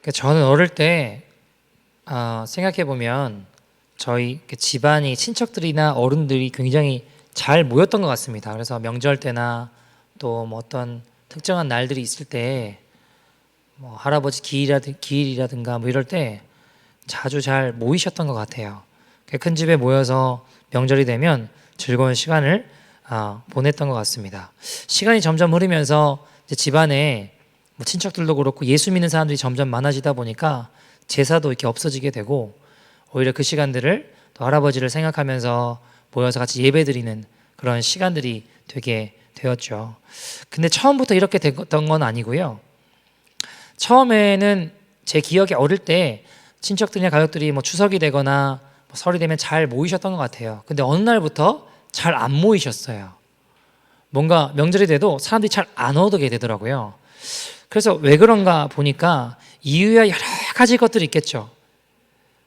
저는 어릴 때 생각해 보면 저희 집안이 친척들이나 어른들이 굉장히 잘 모였던 것 같습니다. 그래서 명절 때나 또 뭐 어떤 특정한 날들이 있을 때 뭐 할아버지 기일이라든가 뭐 이럴 때 자주 잘 모이셨던 것 같아요. 큰 집에 모여서 명절이 되면 즐거운 시간을 보냈던 것 같습니다. 시간이 점점 흐르면서 이제 집안에 뭐 친척들도 그렇고 예수 믿는 사람들이 점점 많아지다 보니까 제사도 이렇게 없어지게 되고 오히려 그 시간들을 또 할아버지를 생각하면서 모여서 같이 예배드리는 그런 시간들이 되게 되었죠. 근데 처음부터 이렇게 됐던 건 아니고요. 처음에는 제 기억에 어릴 때 친척들이나 가족들이 뭐 추석이 되거나 뭐 설이 되면 잘 모이셨던 것 같아요. 근데 어느 날부터 잘 안 모이셨어요. 뭔가 명절이 돼도 사람들이 잘 안 오게 되더라고요. 그래서 왜 그런가 보니까 이유야 여러 가지 것들이 있겠죠.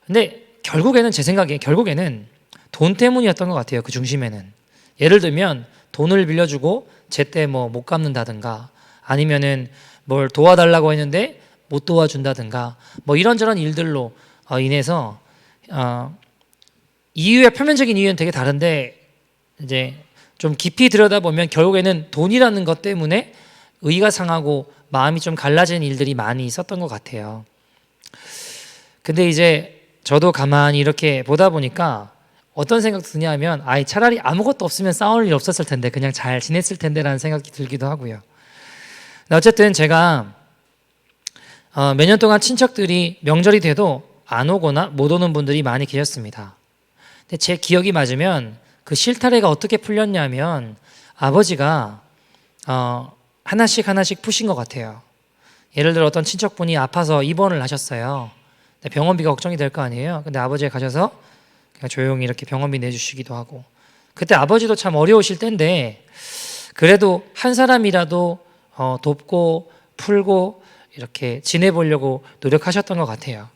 근데 결국에는 제 생각에 결국에는 돈 때문이었던 것 같아요. 그 중심에는. 예를 들면 돈을 빌려주고 제때 뭐 못 갚는다든가 아니면은 뭘 도와달라고 했는데 못 도와준다든가 뭐 이런저런 일들로 인해서 이유야 표면적인 이유는 되게 다른데 이제 좀 깊이 들여다보면 결국에는 돈이라는 것 때문에 의가 상하고 마음이 좀 갈라지는 일들이 많이 있었던 것 같아요. 근데 이제 저도 가만히 이렇게 보다 보니까 어떤 생각 드냐면 차라리 아무것도 없으면 싸울 일 없었을 텐데 그냥 잘 지냈을 텐데라는 생각이 들기도 하고요. 어쨌든 제가 몇 년 동안 친척들이 명절이 돼도 안 오거나 못 오는 분들이 많이 계셨습니다. 근데 제 기억이 맞으면 그 실타래가 어떻게 풀렸냐면 아버지가 하나씩 푸신 것 같아요. 예를 들어 어떤 친척분이 아파서 입원을 하셨어요. 병원비가 걱정이 될 거 아니에요. 근데 아버지가 가셔서 그냥 조용히 이렇게 병원비 내주시기도 하고 그때 아버지도 참 어려우실 때인데 그래도 한 사람이라도 돕고 풀고 이렇게 지내보려고 노력하셨던 것 같아요.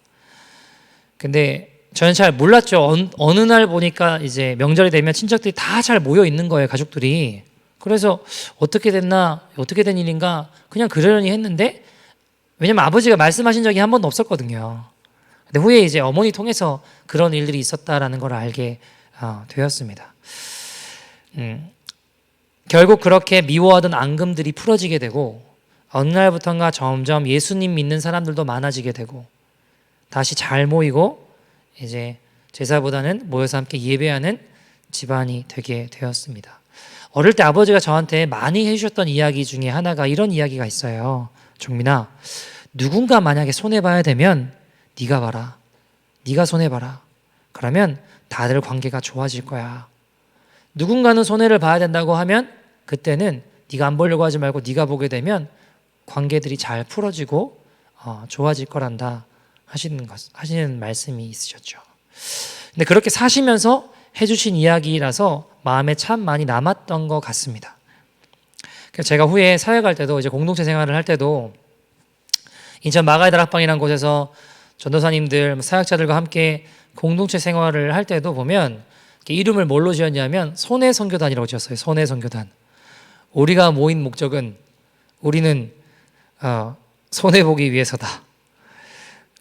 근데 저는 잘 몰랐죠. 어느 날 보니까 이제 명절이 되면 친척들이 다 잘 모여 있는 거예요, 가족들이. 그래서 어떻게 됐나, 어떻게 된 일인가 그냥 그러려니 했는데 왜냐면 아버지가 말씀하신 적이 한 번도 없었거든요. 근데 후에 이제 어머니 통해서 그런 일들이 있었다라는 걸 알게 되었습니다. 결국 그렇게 미워하던 앙금들이 풀어지게 되고 어느 날부터인가 점점 예수님 믿는 사람들도 많아지게 되고 다시 잘 모이고 이제 제사보다는 모여서 함께 예배하는 집안이 되게 되었습니다. 어릴 때 아버지가 저한테 많이 해주셨던 이야기 중에 하나가 이런 이야기가 있어요. 종민아, 누군가 만약에 손해봐야 되면 네가 봐라. 네가 손해봐라. 그러면 다들 관계가 좋아질 거야. 누군가는 손해를 봐야 된다고 하면 그때는 네가 안 보려고 하지 말고 네가 보게 되면 관계들이 잘 풀어지고 좋아질 거란다 하시는 말씀이 있으셨죠. 근데 그렇게 사시면서 해주신 이야기라서 마음에 참 많이 남았던 것 같습니다. 제가 후에 사역할 때도 이제 공동체 생활을 할 때도 인천 마가의 다락방이라는 곳에서 전도사님들, 사역자들과 함께 공동체 생활을 할 때도 보면 이름을 뭘로 지었냐면 손해선교단이라고 지었어요. 손해선교단. 우리가 모인 목적은 우리는 손해보기 위해서다.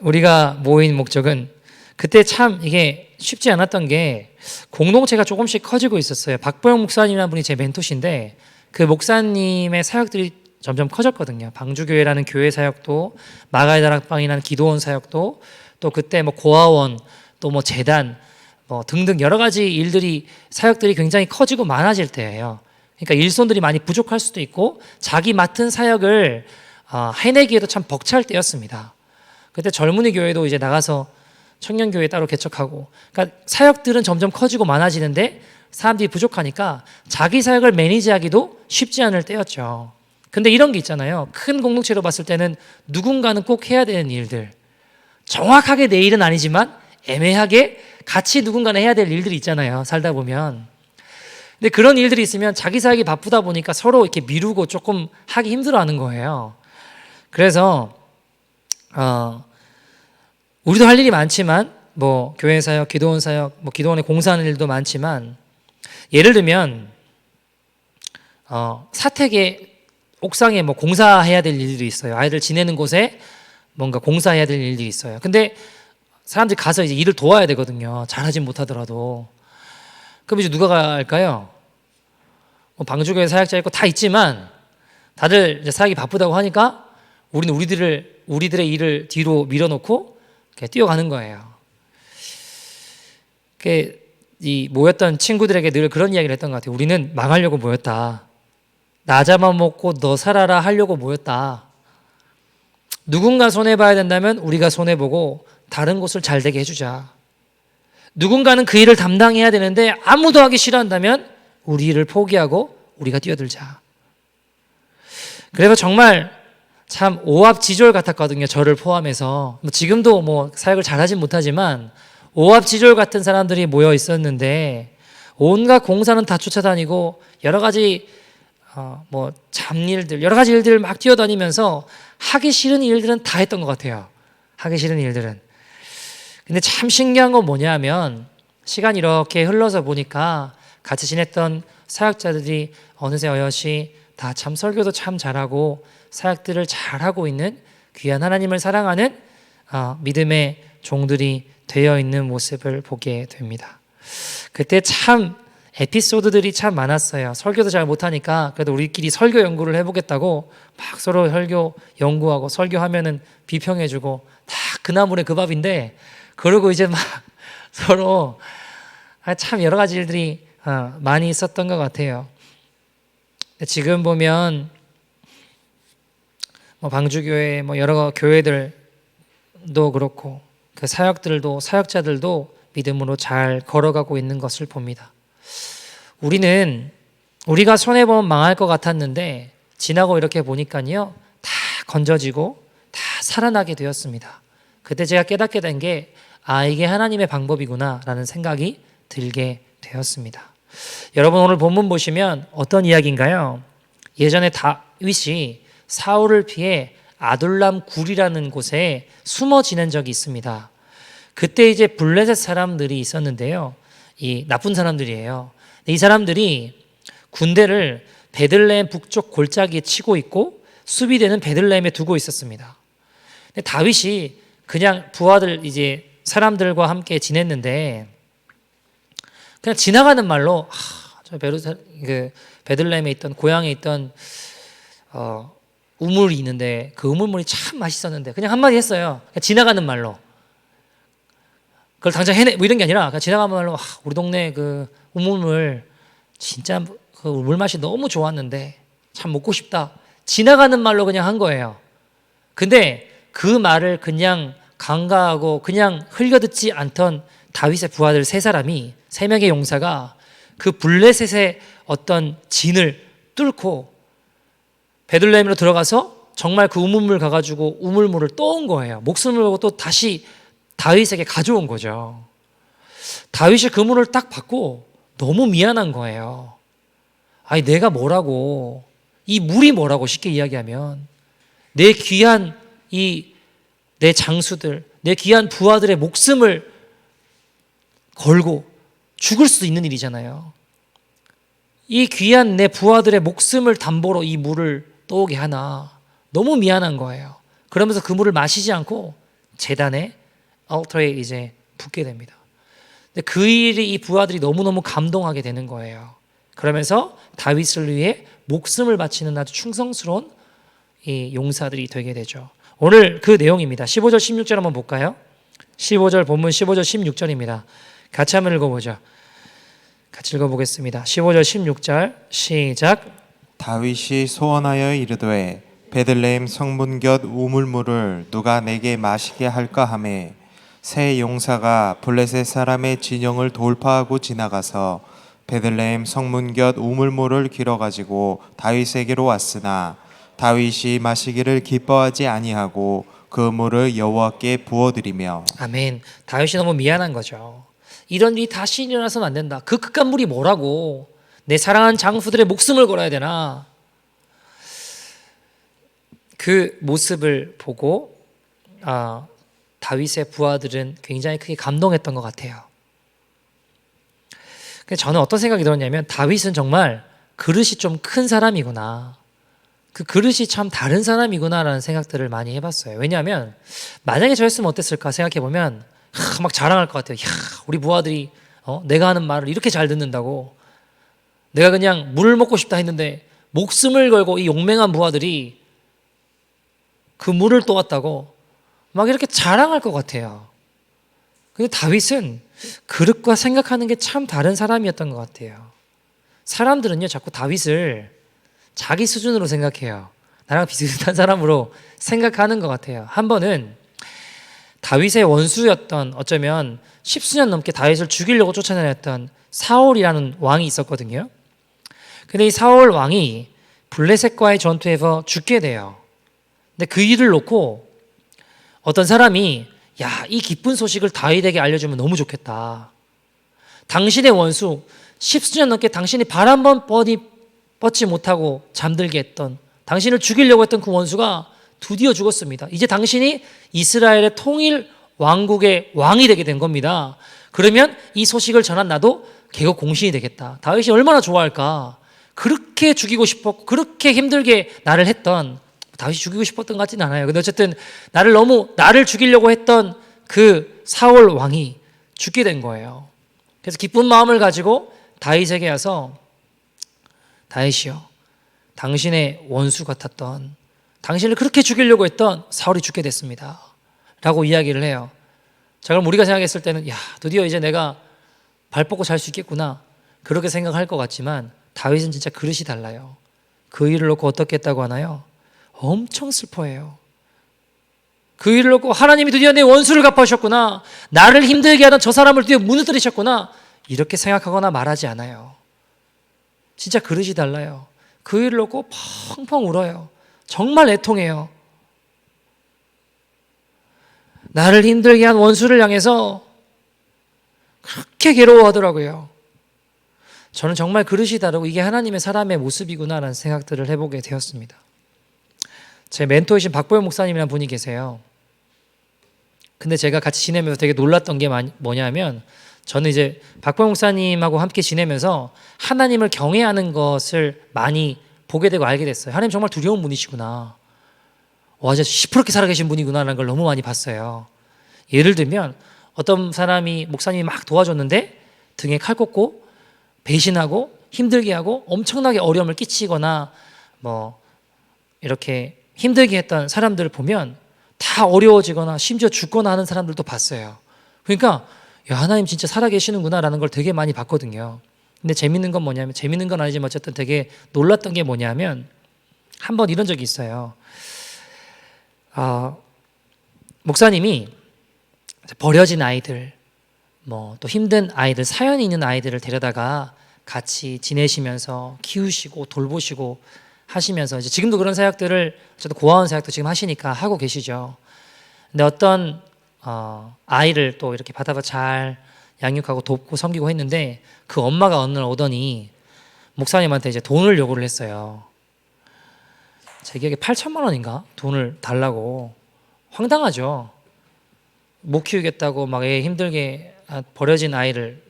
우리가 모인 목적은 그때 참 이게 쉽지 않았던 게 공동체가 조금씩 커지고 있었어요. 박보영 목사님이라는 분이 제 멘토신데 그 목사님의 사역들이 점점 커졌거든요. 방주교회라는 교회 사역도 마가의 다락방이라는 기도원 사역도 또 그때 뭐 고아원 또 뭐 재단 뭐 등등 여러 가지 일들이 사역들이 굉장히 커지고 많아질 때예요. 그러니까 일손들이 많이 부족할 수도 있고 자기 맡은 사역을 해내기에도 참 벅찰 때였습니다. 그때 젊은이 교회도 이제 나가서 청년 교회 따로 개척하고 그러니까 사역들은 점점 커지고 많아지는데 사람들이 부족하니까 자기 사역을 매니지하기도 쉽지 않을 때였죠. 근데 이런 게 있잖아요. 큰 공동체로 봤을 때는 누군가는 꼭 해야 되는 일들 정확하게 내 일은 아니지만 애매하게 같이 누군가는 해야 될 일들이 있잖아요. 살다 보면. 근데 그런 일들이 있으면 자기 사역이 바쁘다 보니까 서로 이렇게 미루고 조금 하기 힘들어하는 거예요. 그래서 우리도 할 일이 많지만 뭐 교회 사역, 기도원 사역, 뭐 기도원에 공사하는 일도 많지만 예를 들면 사택에 옥상에 뭐 공사해야 될 일들이 있어요. 아이들 지내는 곳에 뭔가 공사해야 될 일들이 있어요. 근데 사람들이 가서 이제 일을 도와야 되거든요. 잘하진 못하더라도. 그럼 이제 누가 갈까요? 뭐 방주교회 사역자 있고 다 있지만 다들 이제 사역이 바쁘다고 하니까 우리는 우리들의 일을 뒤로 밀어놓고 뛰어가는 거예요. 이 모였던 친구들에게 늘 그런 이야기를 했던 것 같아요. 우리는 망하려고 모였다. 나 잡아먹고 너 살아라 하려고 모였다. 누군가 손해봐야 된다면 우리가 손해보고 다른 곳을 잘 되게 해주자. 누군가는 그 일을 담당해야 되는데 아무도 하기 싫어한다면 우리 일을 포기하고 우리가 뛰어들자. 그래서 정말 참 오합지졸 같았거든요. 저를 포함해서. 지금도 뭐 사역을 잘하진 못하지만 오합지졸 같은 사람들이 모여 있었는데 온갖 공사는 다 쫓아다니고 여러 가지 뭐 잡일들 여러 가지 일들을 막 뛰어다니면서 하기 싫은 일들은 다 했던 것 같아요. 하기 싫은 일들은. 근데 참 신기한 건 뭐냐면 시간이 이렇게 흘러서 보니까 같이 지냈던 사역자들이 어느새 어여시 다 참 설교도 참 잘하고 사역들을 잘하고 있는 귀한 하나님을 사랑하는 믿음의 종들이 되어 있는 모습을 보게 됩니다. 그때 참 에피소드들이 참 많았어요. 설교도 잘 못하니까 그래도 우리끼리 설교 연구를 해보겠다고 막 서로 설교 연구하고 설교하면은 비평해주고 다 그나물의 그 밥인데 그러고 이제 막 서로 참 여러 가지 일들이 많이 있었던 것 같아요. 지금 보면 뭐 방주교회 뭐 여러 교회들도 그렇고 그 사역자들도 믿음으로 잘 걸어가고 있는 것을 봅니다. 우리가 손해보면 망할 것 같았는데 지나고 이렇게 보니까요 다 건져지고 다 살아나게 되었습니다. 그때 제가 깨닫게 된 게 이게 하나님의 방법이구나 라는 생각이 들게 되었습니다. 여러분 오늘 본문 보시면 어떤 이야기인가요? 예전에 다윗이 사울을 피해 아둘람 굴이라는 곳에 숨어 지낸 적이 있습니다. 그때 이제 블레셋 사람들이 있었는데요. 이 나쁜 사람들이에요. 이 사람들이 군대를 베들레헴 북쪽 골짜기에 치고 있고 수비대는 베들레헴에 두고 있었습니다. 근데 다윗이 그냥 부하들 이제 사람들과 함께 지냈는데 그냥 지나가는 말로 저 베들레헴에 있던 고향에 있던 우물이 있는데 그 우물물이 참 맛있었는데 그냥 한마디 했어요. 그냥 지나가는 말로. 그걸 당장 해내 뭐 이런 게 아니라 그냥 지나가는 말로 우리 동네 그 우물물 진짜 그 물 맛이 너무 좋았는데 참 먹고 싶다. 지나가는 말로 그냥 한 거예요. 근데 그 말을 그냥 간과하고 그냥 흘려듣지 않던 다윗의 부하들 세 명의 용사가 그 블레셋의 어떤 진을 뚫고 베들레헴으로 들어가서 정말 그 우물물 가가지고 우물물을 떠온 거예요. 목숨을 걸고 또 다시 다윗에게 가져온 거죠. 다윗이 그 물을 딱 받고 너무 미안한 거예요. 내가 뭐라고, 이 물이 뭐라고 쉽게 이야기하면 내 귀한 내 장수들, 내 귀한 부하들의 목숨을 걸고 죽을 수도 있는 일이잖아요. 이 귀한 내 부하들의 목숨을 담보로 이 물을 떠오게 하나 너무 미안한 거예요. 그러면서 그 물을 마시지 않고 제단에 알터에 이제 붓게 됩니다. 근데 그 일이 이 부하들이 너무너무 감동하게 되는 거예요. 그러면서 다윗을 위해 목숨을 바치는 아주 충성스러운 이 용사들이 되게 되죠. 오늘 그 내용입니다. 15절 16절 한번 볼까요? 15절 본문 15절 16절입니다. 같이 한번 읽어보죠. 같이 읽어보겠습니다. 15절 16절 시작. 다윗이 소원하여 이르되 베들레헴 성문 곁 우물물을 누가 내게 마시게 할까 하매 세 용사가 블레셋 사람의 진영을 돌파하고 지나가서 베들레헴 성문 곁 우물물을 길어가지고 다윗에게로 왔으나 다윗이 마시기를 기뻐하지 아니하고 그 물을 여호와께 부어드리며. 아멘. 다윗이 너무 미안한 거죠. 이런 일이 다시 일어나서는 안 된다. 그 극한 물이 뭐라고 내 사랑하는 장수들의 목숨을 걸어야 되나. 그 모습을 보고 다윗의 부하들은 굉장히 크게 감동했던 것 같아요. 저는 어떤 생각이 들었냐면 다윗은 정말 그릇이 좀 큰 사람이구나. 그 그릇이 참 다른 사람이구나라는 생각들을 많이 해봤어요. 왜냐하면 만약에 저였으면 어땠을까 생각해보면 막 자랑할 것 같아요. 야, 우리 부하들이 내가 하는 말을 이렇게 잘 듣는다고. 내가 그냥 물 먹고 싶다 했는데 목숨을 걸고 이 용맹한 부하들이 그 물을 떠왔다고 막 이렇게 자랑할 것 같아요. 근데 다윗은 그릇과 생각하는 게 참 다른 사람이었던 것 같아요. 사람들은요 자꾸 다윗을 자기 수준으로 생각해요. 나랑 비슷한 사람으로 생각하는 것 같아요. 한 번은 다윗의 원수였던, 어쩌면 십수년 넘게 다윗을 죽이려고 쫓아다녔던 사울이라는 왕이 있었거든요. 근데 이 사울 왕이 블레셋과의 전투에서 죽게 돼요. 근데 그 일을 놓고 어떤 사람이 야, 이 기쁜 소식을 다윗에게 알려주면 너무 좋겠다. 당신의 원수, 십수년 넘게 당신이 발 한 번 뻗지 못하고 잠들게 했던, 당신을 죽이려고 했던 그 원수가 드디어 죽었습니다. 이제 당신이 이스라엘의 통일 왕국의 왕이 되게 된 겁니다. 그러면 이 소식을 전한 나도 계급 공신이 되겠다. 다윗이 얼마나 좋아할까. 그렇게 죽이고 싶었고 그렇게 힘들게 나를 했던, 다윗이 죽이고 싶었던 것 같지는 않아요. 근데 어쨌든 나를 죽이려고 했던 그 사울 왕이 죽게 된 거예요. 그래서 기쁜 마음을 가지고 다윗에게 와서 다윗이여, 당신의 원수 같았던, 당신을 그렇게 죽이려고 했던 사울이 죽게 됐습니다 라고 이야기를 해요. 자, 그럼 우리가 생각했을 때는 야, 드디어 이제 내가 발 뻗고 잘 수 있겠구나 그렇게 생각할 것 같지만 다윗은 진짜 그릇이 달라요. 그 일을 놓고 어떻게 했다고 하나요? 엄청 슬퍼해요. 그 일을 놓고 하나님이 드디어 내 원수를 갚아주셨구나, 나를 힘들게 하던 저 사람을 드디어 무너뜨리셨구나, 이렇게 생각하거나 말하지 않아요. 진짜 그릇이 달라요. 그 일을 놓고 펑펑 울어요. 정말 애통해요. 나를 힘들게 한 원수를 향해서 그렇게 괴로워하더라고요. 저는 정말 그릇이 다르고 이게 하나님의 사람의 모습이구나라는 생각들을 해보게 되었습니다. 제 멘토이신 박보영 목사님이라는 분이 계세요. 근데 제가 같이 지내면서 되게 놀랐던 게 뭐냐면, 저는 이제 박보영 목사님하고 함께 지내면서 하나님을 경외하는 것을 많이 보게 되고 알게 됐어요. 하나님 정말 두려운 분이시구나. 와, 진짜 시퍼렇게 살아계신 분이구나라는 걸 너무 많이 봤어요. 예를 들면 어떤 사람이, 목사님이 막 도와줬는데 등에 칼 꽂고 배신하고 힘들게 하고 엄청나게 어려움을 끼치거나 뭐 이렇게 힘들게 했던 사람들을 보면 다 어려워지거나 심지어 죽거나 하는 사람들도 봤어요. 그러니까 야, 하나님 진짜 살아계시는구나 라는 걸 되게 많이 봤거든요. 근데 재밌는 건 뭐냐면, 재밌는 건 아니지만 어쨌든 되게 놀랐던 게 뭐냐면, 한 번 이런 적이 있어요. 목사님이 버려진 아이들, 뭐 또 힘든 아이들, 사연이 있는 아이들을 데려다가 같이 지내시면서 키우시고 돌보시고 하시면서, 이제 지금도 그런 사역들을, 저도 고아원 사역도 지금 하시니까 하고 계시죠. 근데 어떤 아이를 또 이렇게 받아서 잘 양육하고 돕고 섬기고 했는데, 그 엄마가 어느 날 오더니 목사님한테 이제 돈을 요구를 했어요. 제 기억에 8천만 원인가 돈을 달라고. 황당하죠. 못 키우겠다고 막 애 힘들게 버려진 아이를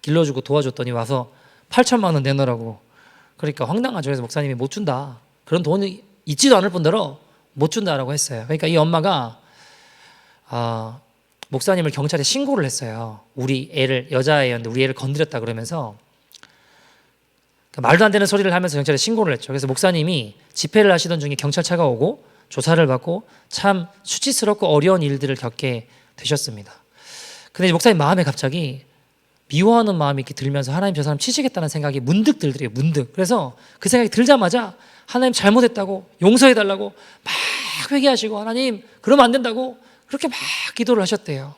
길러주고 도와줬더니 와서 8천만 원 내놓으라고. 그러니까 황당하죠. 그래서 목사님이 못 준다, 그런 돈이 있지도 않을 뿐더러 못 준다라고 했어요. 그러니까 이 엄마가 목사님을 경찰에 신고를 했어요. 우리 애를, 여자애였는데 우리 애를 건드렸다 그러면서 말도 안 되는 소리를 하면서 경찰에 신고를 했죠. 그래서 목사님이 집회를 하시던 중에 경찰차가 오고 조사를 받고 참 수치스럽고 어려운 일들을 겪게 되셨습니다. 근데 목사님 마음에 갑자기 미워하는 마음이 이렇게 들면서 하나님, 저 사람 치시겠다는 생각이 문득 들더래요. 문득. 그래서 그 생각이 들자마자 하나님 잘못했다고 용서해달라고 막 회개하시고, 하나님 그러면 안 된다고 그렇게 막 기도를 하셨대요.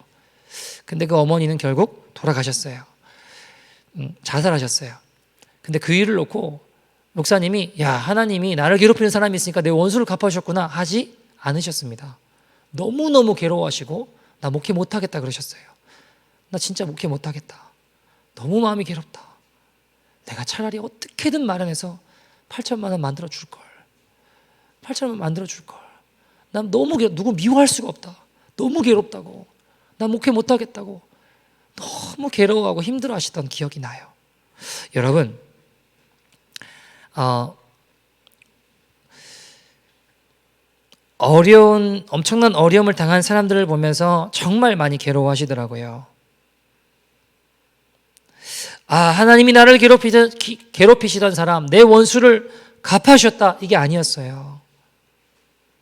근데 그 어머니는 결국 돌아가셨어요. 자살하셨어요. 근데 그 일을 놓고 목사님이 야, 하나님이 나를 괴롭히는 사람이 있으니까 내 원수를 갚아주셨구나 하지 않으셨습니다. 너무너무 괴로워하시고 나 목회 못하겠다 그러셨어요. 나 진짜 목회 못하겠다. 너무 마음이 괴롭다. 내가 차라리 어떻게든 마련해서 8천만 원 만들어 줄걸. 8천만 원 만들어 줄걸. 난 너무 누구 미워할 수가 없다. 너무 괴롭다고. 난 목회 못하겠다고. 너무 괴로워하고 힘들어 하시던 기억이 나요. 여러분, 엄청난 어려움을 당한 사람들을 보면서 정말 많이 괴로워하시더라고요. 하나님이 나를 괴롭히시던 사람, 내 원수를 갚아주셨다, 이게 아니었어요.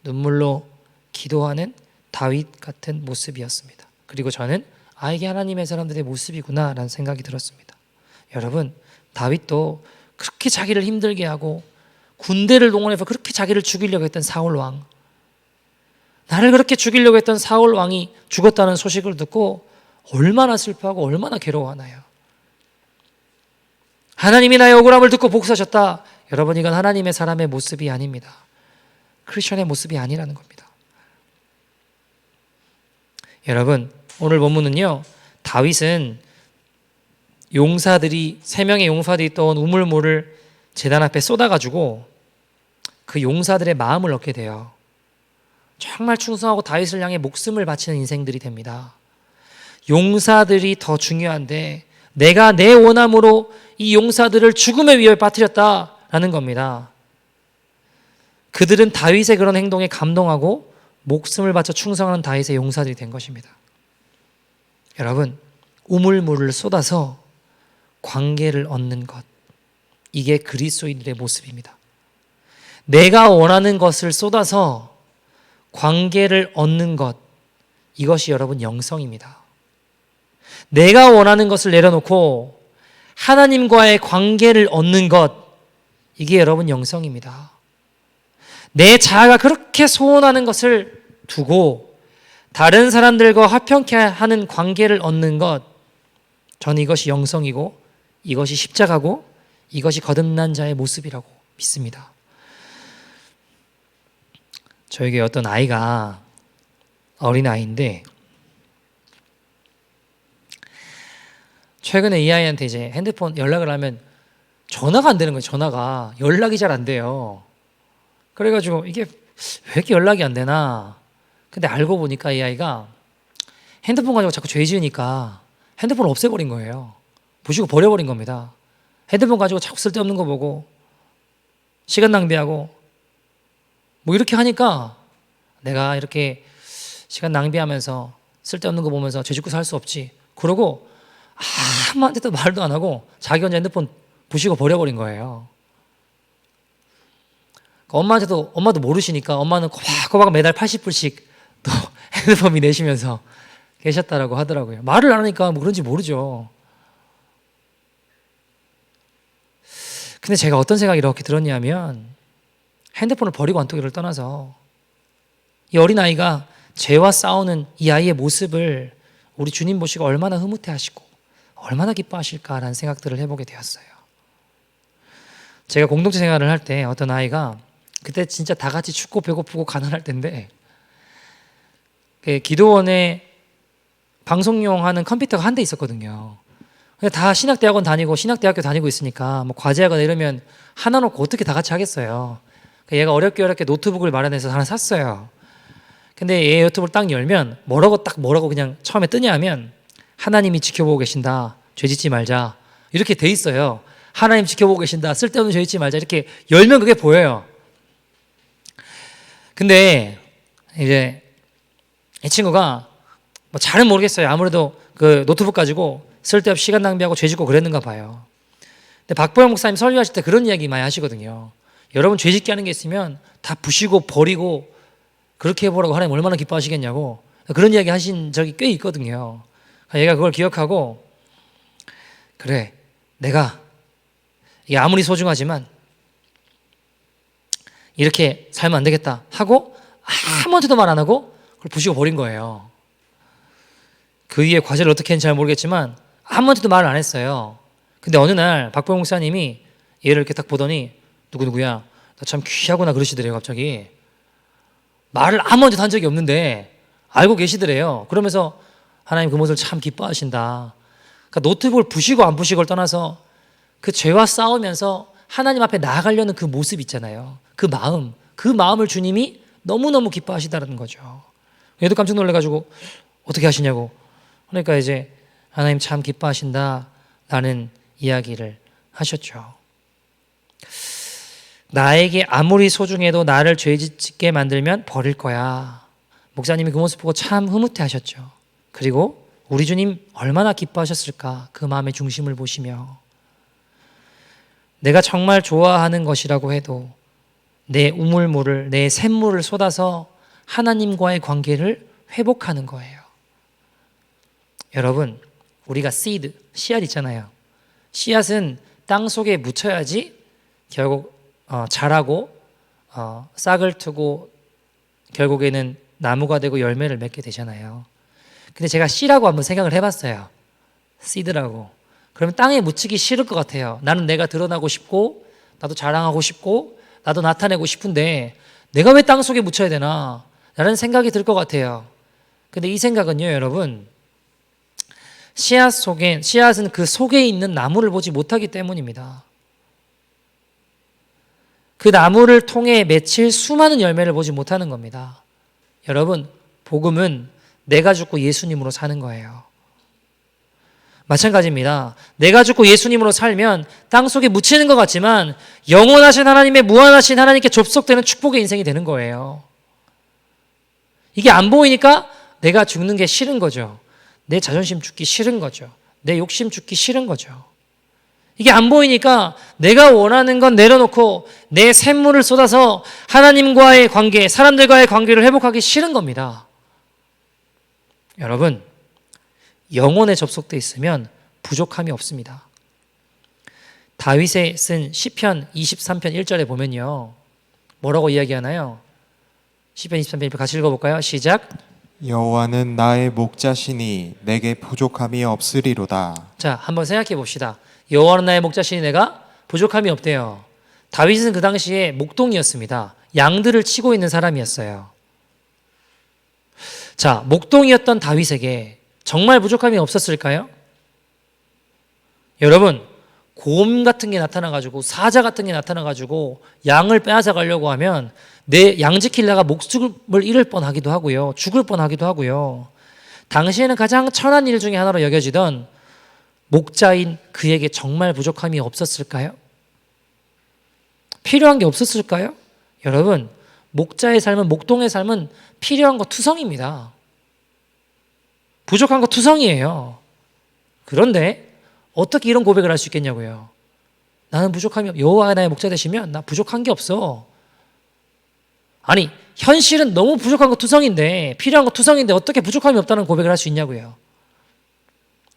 눈물로 기도하는 다윗 같은 모습이었습니다. 그리고 저는 이게 하나님의 사람들의 모습이구나 라는 생각이 들었습니다. 여러분, 다윗도 그렇게 자기를 힘들게 하고 군대를 동원해서 그렇게 자기를 죽이려고 했던 사울 왕, 나를 그렇게 죽이려고 했던 사울 왕이 죽었다는 소식을 듣고 얼마나 슬퍼하고 얼마나 괴로워하나요? 하나님이 나의 억울함을 듣고 복수하셨다. 여러분, 이건 하나님의 사람의 모습이 아닙니다. 크리스천의 모습이 아니라는 겁니다. 여러분, 오늘 본문은요, 다윗은 용사들이, 3명의 용사들이 떠온 우물물을 제단 앞에 쏟아가지고 그 용사들의 마음을 얻게 돼요. 정말 충성하고 다윗을 향해 목숨을 바치는 인생들이 됩니다. 용사들이 더 중요한데 내가 내 원함으로 이 용사들을 죽음의 위협에 빠뜨렸다라는 겁니다. 그들은 다윗의 그런 행동에 감동하고 목숨을 바쳐 충성하는 다윗의 용사들이 된 것입니다. 여러분, 우물물을 쏟아서 관계를 얻는 것, 이게 그리스도인들의 모습입니다. 내가 원하는 것을 쏟아서 관계를 얻는 것, 이것이 여러분 영성입니다. 내가 원하는 것을 내려놓고 하나님과의 관계를 얻는 것, 이게 여러분 영성입니다. 내 자아가 그렇게 소원하는 것을 두고 다른 사람들과 화평케 하는 관계를 얻는 것, 저는 이것이 영성이고 이것이 십자가고 이것이 거듭난 자의 모습이라고 믿습니다. 저에게 어떤 아이가, 어린아이인데 최근에 이 아이한테 이제 핸드폰 연락을 하면 전화가 안 되는 거예요. 전화가 연락이 잘 안 돼요. 그래가지고 이게 왜 이렇게 연락이 안 되나. 근데 알고 보니까 이 아이가 핸드폰 가지고 자꾸 죄 지으니까 핸드폰을 없애버린 거예요. 부시고 버려버린 겁니다. 핸드폰 가지고 자꾸 쓸데없는 거 보고 시간 낭비하고 뭐 이렇게 하니까 내가 이렇게 시간 낭비하면서 쓸데없는 거 보면서 죄 짓고 살 수 없지. 그러고 아무한테도 말도 안 하고 자기 혼자 핸드폰 부시고 버려버린 거예요. 엄마도 모르시니까 엄마는 꼬박꼬박 매달 80불씩 또 핸드폰비 내시면서 계셨다라고 하더라고요. 말을 안 하니까 뭐 그런지 모르죠. 근데 제가 어떤 생각이 이렇게 들었냐면 핸드폰을 버리고 안 두기를 떠나서 이 어린아이가 죄와 싸우는 이 아이의 모습을 우리 주님 보시고 얼마나 흐뭇해 하시고 얼마나 기뻐하실까라는 생각들을 해보게 되었어요. 제가 공동체 생활을 할 때 어떤 아이가 그때 진짜 다 같이 춥고 배고프고 가난할 때인데 기도원에 방송용 하는 컴퓨터가 한 대 있었거든요. 근데 다 신학대학원 다니고 신학대학교 다니고 있으니까 뭐 과제하거나 이러면 하나 놓고 어떻게 다 같이 하겠어요. 얘가 어렵게 노트북을 마련해서 하나 샀어요. 근데 얘 노트북을 딱 열면 뭐라고 그냥 처음에 뜨냐 하면 하나님이 지켜보고 계신다. 죄 짓지 말자. 이렇게 돼 있어요. 하나님 지켜보고 계신다. 쓸데없는 죄 짓지 말자. 이렇게 열면 그게 보여요. 근데 이제 이 친구가 뭐 잘은 모르겠어요. 아무래도 그 노트북 가지고 쓸데없이 시간 낭비하고 죄 짓고 그랬는가 봐요. 근데 박보영 목사님 설교하실 때 그런 이야기 많이 하시거든요. 여러분 죄 짓게 하는 게 있으면 다 부시고 버리고 그렇게 해보라고 하나님 얼마나 기뻐하시겠냐고 그런 이야기 하신 적이 꽤 있거든요. 얘가 그걸 기억하고 그래, 내가 이게 아무리 소중하지만 이렇게 살면 안 되겠다 하고 아무한테도 말 안 하고 그걸 부시고 버린 거예요. 그 이후에 과제를 어떻게 했는지 잘 모르겠지만 아무한테도 말을 안 했어요. 근데 어느 날 박보영 목사님이 얘를 이렇게 딱 보더니 누구야, 나 참 귀하구나 그러시더래요. 갑자기 말을 아무한테도 한 적이 없는데 알고 계시더래요. 그러면서 하나님 그 모습을 참 기뻐하신다. 그러니까 노트북을 부시고 안 부시고를 떠나서 그 죄와 싸우면서 하나님 앞에 나아가려는 그 모습 있잖아요. 그 마음을 주님이 너무너무 기뻐하시다는 거죠. 얘도 깜짝 놀라가지고 어떻게 하시냐고. 그러니까 이제 하나님 참 기뻐하신다라는 이야기를 하셨죠. 나에게 아무리 소중해도 나를 죄짓게 만들면 버릴 거야. 목사님이 그 모습 보고 참 흐뭇해하셨죠. 그리고 우리 주님 얼마나 기뻐하셨을까, 그 마음의 중심을 보시며. 내가 정말 좋아하는 것이라고 해도 내 우물물을, 내 샘물을 쏟아서 하나님과의 관계를 회복하는 거예요. 여러분, 우리가 씨드, 씨앗 있잖아요. 씨앗은 땅 속에 묻혀야지 결국 자라고 싹을 트고 결국에는 나무가 되고 열매를 맺게 되잖아요. 근데 제가 씨라고 한번 생각을 해봤어요. 씨드라고. 그러면 땅에 묻히기 싫을 것 같아요. 나는 내가 드러나고 싶고 나도 자랑하고 싶고 나도 나타내고 싶은데 내가 왜 땅 속에 묻혀야 되나? 라는 생각이 들 것 같아요. 근데 이 생각은요, 여러분, 씨앗은 그 속에 있는 나무를 보지 못하기 때문입니다. 그 나무를 통해 맺힐 수많은 열매를 보지 못하는 겁니다. 여러분, 복음은 내가 죽고 예수님으로 사는 거예요. 마찬가지입니다. 내가 죽고 예수님으로 살면 땅 속에 묻히는 것 같지만 영원하신 하나님의 무한하신 하나님께 접속되는 축복의 인생이 되는 거예요. 이게 안 보이니까 내가 죽는 게 싫은 거죠. 내 자존심 죽기 싫은 거죠. 내 욕심 죽기 싫은 거죠. 이게 안 보이니까 내가 원하는 건 내려놓고 내 샘물을 쏟아서 하나님과의 관계, 사람들과의 관계를 회복하기 싫은 겁니다. 여러분, 영혼에 접속돼 있으면 부족함이 없습니다. 다윗의 쓴 시편 23편 1절에 보면요, 뭐라고 이야기하나요? 시편 23편 1절 같이 읽어볼까요? 시작. 여호와는 나의 목자시니 내게 부족함이 없으리로다. 자, 한번 생각해 봅시다. 여호와는 나의 목자시니 내가 부족함이 없대요. 다윗은 그 당시에 목동이었습니다. 양들을 치고 있는 사람이었어요. 자, 목동이었던 다윗에게 정말 부족함이 없었을까요? 여러분, 곰 같은 게 나타나가지고, 사자 같은 게 나타나가지고 양을 빼앗아 가려고 하면 내 양 지키려가 목숨을 잃을 뻔하기도 하고요, 죽을 뻔하기도 하고요. 당시에는 가장 천한 일 중에 하나로 여겨지던 목자인 그에게 정말 부족함이 없었을까요? 필요한 게 없었을까요? 여러분, 목자의 삶은, 목동의 삶은 필요한 거 투성입니다. 부족한 거 투성이에요. 그런데 어떻게 이런 고백을 할 수 있겠냐고요. 나는 부족함이 없어. 여호와가 나의 목자 되시면 나 부족한 게 없어. 아니, 현실은 너무 부족한 거 투성인데, 필요한 거 투성인데 어떻게 부족함이 없다는 고백을 할 수 있냐고요.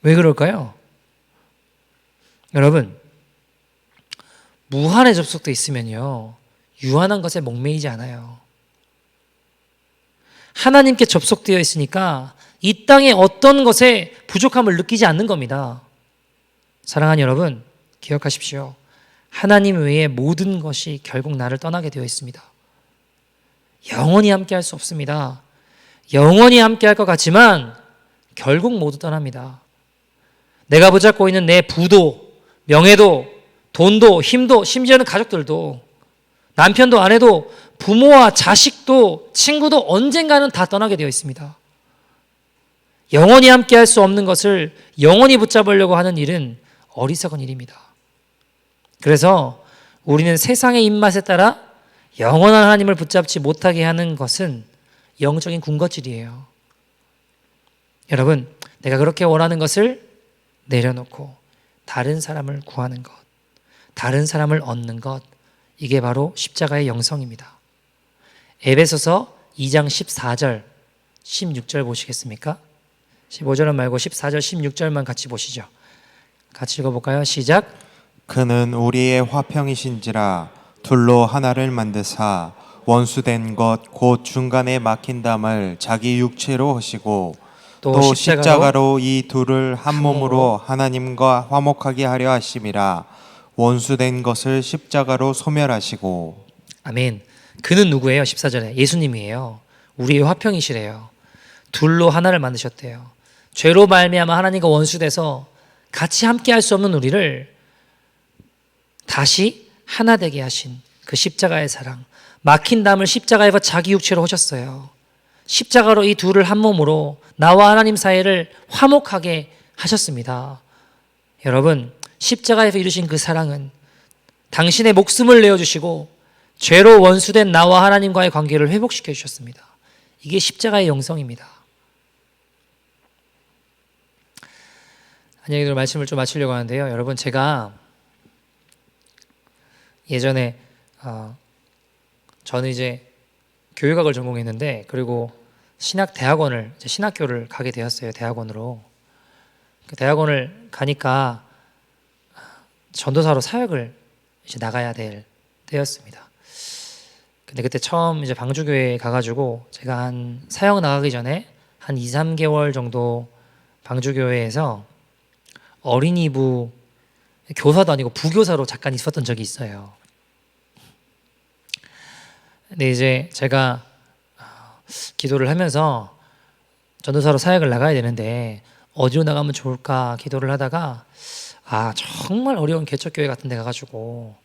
왜 그럴까요? 여러분, 무한에 접속돼 있으면요, 유한한 것에 목매이지 않아요. 하나님께 접속되어 있으니까 이 땅의 어떤 것에 부족함을 느끼지 않는 겁니다. 사랑하는 여러분, 기억하십시오. 하나님 외에 모든 것이 결국 나를 떠나게 되어 있습니다. 영원히 함께 할 수 없습니다. 영원히 함께 할 것 같지만 결국 모두 떠납니다. 내가 붙잡고 있는 내 부도, 명예도, 돈도, 힘도, 심지어는 가족들도, 남편도 아내도, 부모와 자식도, 친구도 언젠가는 다 떠나게 되어 있습니다. 영원히 함께 할 수 없는 것을 영원히 붙잡으려고 하는 일은 어리석은 일입니다. 그래서 우리는 세상의 입맛에 따라 영원한 하나님을 붙잡지 못하게 하는 것은 영적인 군것질이에요. 여러분, 내가 그렇게 원하는 것을 내려놓고 다른 사람을 구하는 것, 다른 사람을 얻는 것, 이게 바로 십자가의 영성입니다. 에베소서 2장 14절, 16절 보시겠습니까? 15절은 말고 14절, 16절만 같이 보시죠. 같이 읽어볼까요? 시작. 그는 우리의 화평이신지라 둘로 하나를 만드사 원수된 것 곧 중간에 막힌 담을 자기 육체로 하시고 또 십자가로 이 둘을 한 몸으로 하나님과 화목하게 하려 하심이라. 원수된 것을 십자가로 소멸하시고. 아멘. 그는 누구예요? 14절에 예수님이에요. 우리의 화평이시래요. 둘로 하나를 만드셨대요. 죄로 말미암아 하나님과 원수돼서 같이 함께 할 수 없는 우리를 다시 하나 되게 하신 그 십자가의 사랑, 막힌 담을 십자가에서 자기 육체로 하셨어요. 십자가로 이 둘을 한 몸으로 나와 하나님 사이를 화목하게 하셨습니다. 여러분, 십자가에서 이루신 그 사랑은 당신의 목숨을 내어주시고 죄로 원수된 나와 하나님과의 관계를 회복시켜 주셨습니다. 이게 십자가의 영성입니다. 한 얘기로 말씀을 좀 마치려고 하는데요. 여러분, 제가 예전에 저는 이제 교육학을 전공했는데, 그리고 신학대학원을, 이제 신학교를 가게 되었어요. 대학원으로. 그 대학원을 가니까 전도사로 사역을 이제 나가야 될 때였습니다. 근데 그때 처음 이제 방주교회에 가가지고 제가 한 사역 나가기 전에 한 2, 3개월 정도 방주교회에서 어린이부 교사도 아니고 부교사로 잠깐 있었던 적이 있어요. 근데 이제 제가 기도를 하면서 전도사로 사역을 나가야 되는데 어디로 나가면 좋을까 기도를 하다가 정말 어려운 개척교회 같은 데 가가지고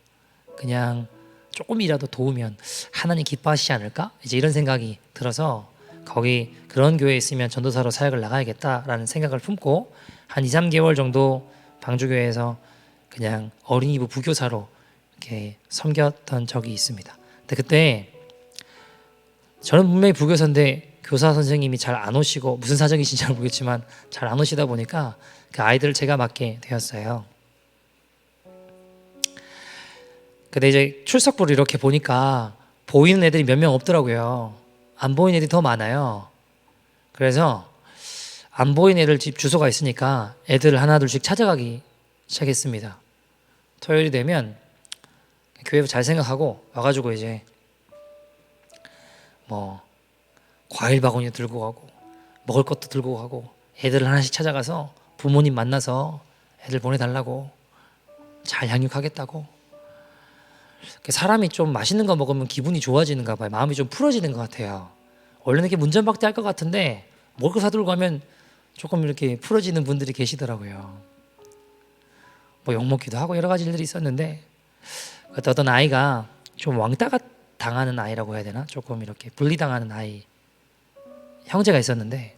그냥 조금이라도 도우면 하나님 기뻐하시지 않을까? 이제 이런 생각이 들어서 거기 그런 교회에 있으면 전도사로 사역을 나가야겠다라는 생각을 품고 한 2, 3개월 정도 방주교회에서 그냥 어린이부 부교사로 이렇게 섬겼던 적이 있습니다. 근데 그때 저는 분명히 부교사인데 교사 선생님이 잘 안 오시고, 무슨 사정이신지 잘 모르겠지만 잘 안 오시다 보니까 그 아이들을 제가 맡게 되었어요. 근데 이제 출석부를 이렇게 보니까 보이는 애들이 몇 명 없더라고요. 안 보이는 애들이 더 많아요. 그래서 안 보이는 애들 집 주소가 있으니까 애들을 하나둘씩 찾아가기 시작했습니다. 토요일이 되면 교회 잘 생각하고 와가지고 이제 뭐 과일 바구니 들고 가고 먹을 것도 들고 가고 애들을 하나씩 찾아가서 부모님 만나서 애들 보내달라고, 잘 양육하겠다고. 사람이 좀 맛있는 거 먹으면 기분이 좋아지는가 봐요. 마음이 좀 풀어지는 것 같아요. 원래는 이렇게 문전박대할 것 같은데 먹을 거 사들고 가면 조금 이렇게 풀어지는 분들이 계시더라고요. 뭐 욕먹기도 하고 여러 가지 일들이 있었는데, 어떤 아이가 좀 왕따가 당하는 아이라고 해야 되나? 조금 이렇게 분리당하는 아이, 형제가 있었는데,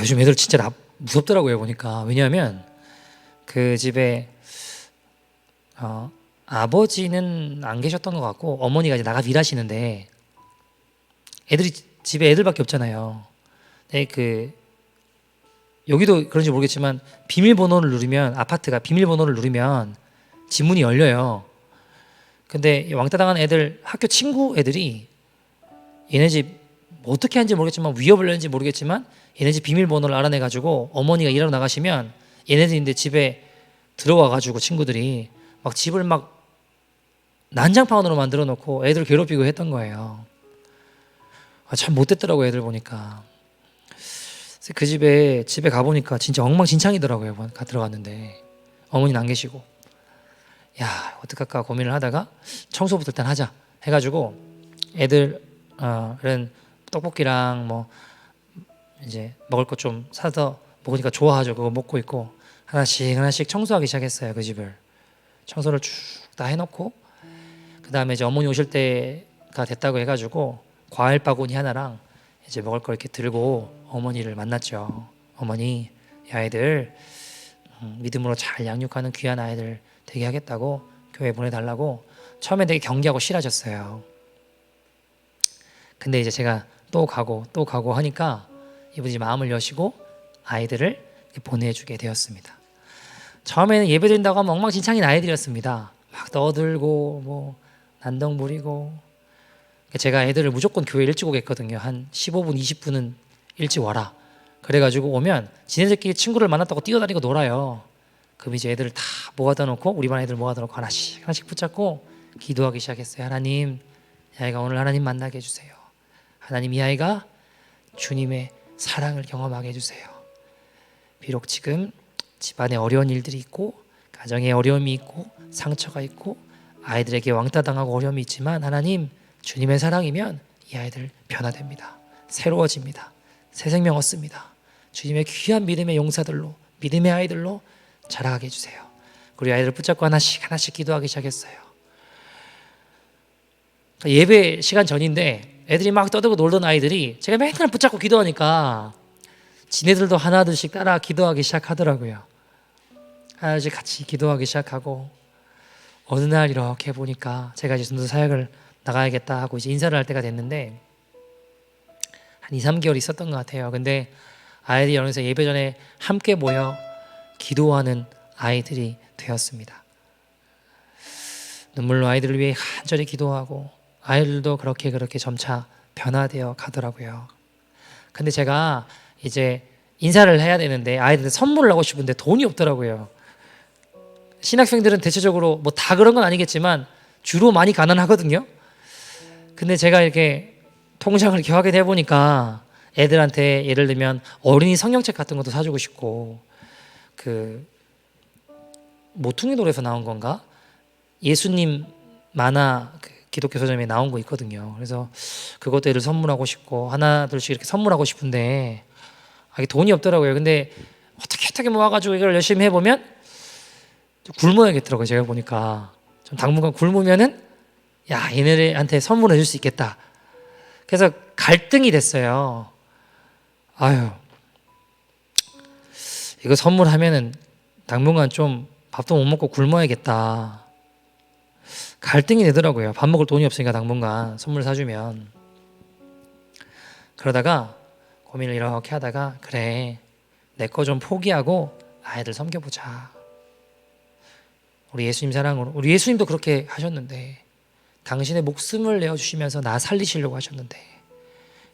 요즘 애들 진짜 무섭더라고요, 보니까. 왜냐하면 그 집에 아버지는 안 계셨던 것 같고 어머니가 이제 나가 일하시는데 애들이 집에 애들밖에 없잖아요. 네, 여기도 그런지 모르겠지만 비밀번호를 누르면, 아파트가 비밀번호를 누르면 집 문이 열려요. 근데 왕따 당한 애들, 학교 친구 애들이 얘네 집 어떻게 하는지 모르겠지만, 위협을 했는지 모르겠지만 얘네 집 비밀번호를 알아내가지고 어머니가 일하러 나가시면 얘네들이 이제 집에 들어와가지고 친구들이 막 집을 막 난장판으로 만들어 놓고 애들 괴롭히고 했던 거예요. 참 못됐더라고요, 애들 보니까. 그래서 그 집에 가보니까 진짜 엉망진창이더라고요. 들어갔는데 어머니는 안 계시고, 어떡할까 고민을 하다가 청소부터 일단 하자 해가지고 애들은 떡볶이랑 뭐 이제 먹을 것 좀 사서 먹으니까 좋아하죠. 그거 먹고 있고 하나씩 청소하기 시작했어요. 그 집을 청소를 쭉 다 해놓고, 그 다음에 이제 어머니 오실 때가 됐다고 해가지고 과일 바구니 하나랑 이제 먹을 걸 이렇게 들고 어머니를 만났죠. 어머니, 이 아이들 믿음으로 잘 양육하는 귀한 아이들 되게 하겠다고 교회 보내달라고. 처음에 되게 경계하고 싫어졌어요. 근데 이제 제가 또 가고 하니까 이분이 마음을 여시고 아이들을 보내주게 되었습니다. 처음에는 예배 드린다고 하면 엉망진창인 아이들이었습니다. 막 떠들고 뭐 난동 부리고. 제가 애들을 무조건 교회 일찍 오겠거든요. 한 15분 20분은 일찍 와라. 그래가지고 오면 지네들끼리 친구를 만났다고 뛰어다니고 놀아요. 그럼 이제 애들을 다 모아다 놓고, 우리 반 애들 모아다 놓고 하나씩 붙잡고 기도하기 시작했어요. 하나님, 이 아이가 오늘 하나님 만나게 해주세요. 하나님, 이 아이가 주님의 사랑을 경험하게 해주세요. 비록 지금 집안에 어려운 일들이 있고 가정에 어려움이 있고 상처가 있고 아이들에게 왕따당하고 어려움이 있지만, 하나님, 주님의 사랑이면 이 아이들 변화됩니다. 새로워집니다. 새 생명 얻습니다. 주님의 귀한 믿음의 용사들로, 믿음의 아이들로 자라가게 해주세요. 우리 아이들을 붙잡고 하나씩 기도하기 시작했어요. 예배 시간 전인데 애들이 막 떠들고 놀던 아이들이 제가 맨날 붙잡고 기도하니까 지네들도 하나둘씩 따라 기도하기 시작하더라고요. 하나씩 같이 기도하기 시작하고, 어느 날 이렇게 보니까 제가 이제 전도 사역을 나가야겠다 하고 이제 인사를 할 때가 됐는데 한 2, 3개월 있었던 것 같아요. 근데 아이들이 어느새 예배 전에 함께 모여 기도하는 아이들이 되었습니다. 눈물로 아이들을 위해 간절히 기도하고 아이들도 그렇게 점차 변화되어 가더라고요. 근데 제가 이제 인사를 해야 되는데 아이들한테 선물을 하고 싶은데 돈이 없더라고요. 신학생들은 대체적으로 뭐 다 그런 건 아니겠지만 주로 많이 가난하거든요. 근데 제가 이렇게 통장을 이렇게 확인해 보니까 애들한테 예를 들면 어린이 성경책 같은 것도 사주고 싶고 그 모퉁이 돌에서 나온 건가? 예수님 만화 그 기독교 서점에 나온 거 있거든요. 그래서 그것도 애들 선물하고 싶고 하나 둘씩 이렇게 선물하고 싶은데 이게 돈이 없더라고요. 근데 어떻게 모아가지고 이걸 열심히 해보면 굶어야겠더라고요. 제가 보니까 좀 당분간 굶으면은 야 얘네들한테 선물해 줄 수 있겠다. 그래서 갈등이 됐어요. 아유 이거 선물하면은 당분간 좀 밥도 못 먹고 굶어야겠다. 갈등이 되더라고요. 밥 먹을 돈이 없으니까 당분간 선물 사주면. 그러다가 고민을 이렇게 하다가 그래 내 거 좀 포기하고 아이들 섬겨보자. 우리 예수님 사랑으로 우리 예수님도 그렇게 하셨는데 당신의 목숨을 내어주시면서 나 살리시려고 하셨는데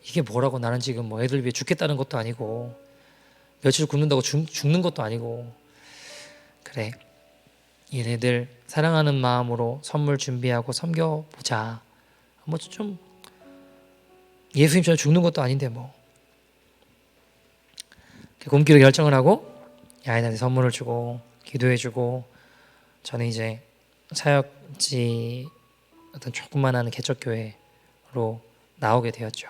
이게 뭐라고 나는 지금 뭐 애들 위해 죽겠다는 것도 아니고 며칠 굶는다고 죽는 것도 아니고 그래 얘네들 사랑하는 마음으로 선물 준비하고 섬겨보자. 뭐 좀 예수님처럼 죽는 것도 아닌데 뭐 굶기로 결정을 하고 아이들한테 선물을 주고 기도해주고 저는 이제 사역지 어떤 조그만한 개척교회로 나오게 되었죠.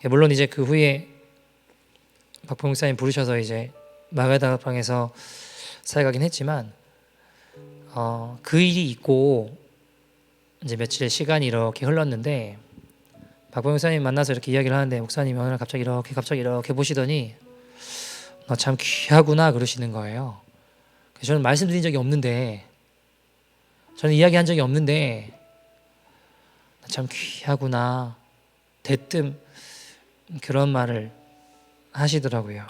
물론 이제 그 후에 박봉 목사님 부르셔서 이제 마가다방에서 사역하긴 했지만 그 일이 있고 이제 며칠의 시간이 이렇게 흘렀는데 박봉 목사님 만나서 이렇게 이야기를 하는데 목사님이 어느 날 갑자기 이렇게 보시더니 너 참 귀하구나 그러시는 거예요. 그래서 저는 말씀드린 적이 없는데 저는 이야기한 적이 없는데 너 참 귀하구나 대뜸 그런 말을 하시더라고요.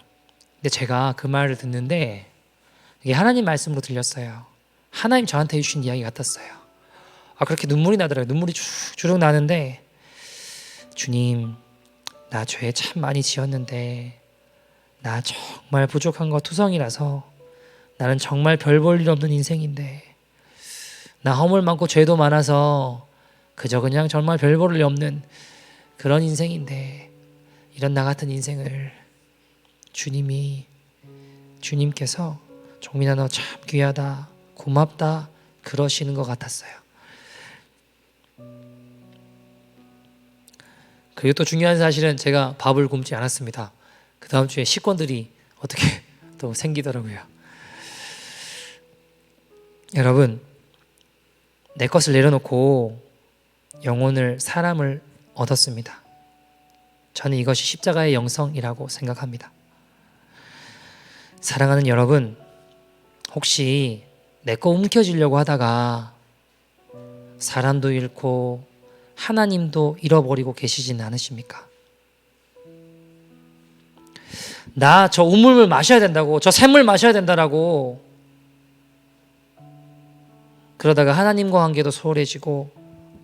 근데 제가 그 말을 듣는데 이게 하나님 말씀으로 들렸어요. 하나님 저한테 해주신 이야기 같았어요. 그렇게 눈물이 나더라고요. 눈물이 주룩 나는데 주님 나 죄 참 많이 지었는데 나 정말 부족한 거 투성이라서 나는 정말 별 볼 일 없는 인생인데 나 허물 많고 죄도 많아서 그저 그냥 정말 별 볼 일 없는 그런 인생인데 이런 나 같은 인생을 주님께서 종민아 너 참 귀하다 고맙다 그러시는 것 같았어요. 그리고 또 중요한 사실은 제가 밥을 굶지 않았습니다. 그 다음 주에 식권들이 어떻게 또 생기더라고요. 여러분 내 것을 내려놓고 영혼을 사람을 얻었습니다. 저는 이것이 십자가의 영성이라고 생각합니다. 사랑하는 여러분 혹시 내 거 움켜쥐려고 하다가 사람도 잃고 하나님도 잃어버리고 계시지는 않으십니까? 나 저 우물물 마셔야 된다고 저 샘물 마셔야 된다라고 그러다가 하나님과 관계도 소홀해지고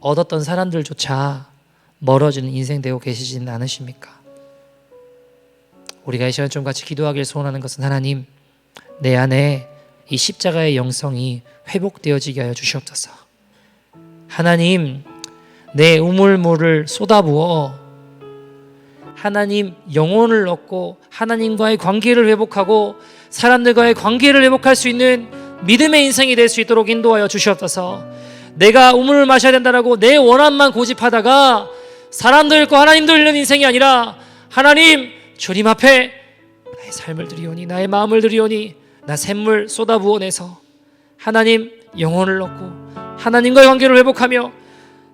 얻었던 사람들조차 멀어지는 인생 되고 계시지는 않으십니까? 우리가 이 시간 좀 같이 기도하길 소원하는 것은 하나님 내 안에 이 십자가의 영성이 회복되어지게 하여 주시옵소서. 하나님 내 우물물을 쏟아부어 하나님 영혼을 얻고 하나님과의 관계를 회복하고 사람들과의 관계를 회복할 수 있는 믿음의 인생이 될 수 있도록 인도하여 주시옵소서. 내가 우물을 마셔야 된다라고 내 원함만 고집하다가 사람도 잃고 하나님도 잃는 인생이 아니라 하나님 주님 앞에 나의 삶을 드리오니 나의 마음을 드리오니 나 샘물 쏟아부어내서 하나님 영혼을 얻고 하나님과의 관계를 회복하며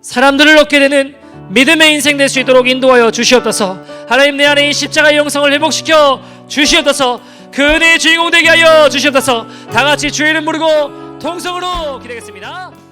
사람들을 얻게 되는 믿음의 인생 될 수 있도록 인도하여 주시옵소서. 하나님 내 안에 이 십자가의 영성을 회복시켜 주시옵소서. 그 은혜의 주인공 되게 하여 주시옵소서. 다 같이 주의 이름 부르고 통성으로 기대하겠습니다.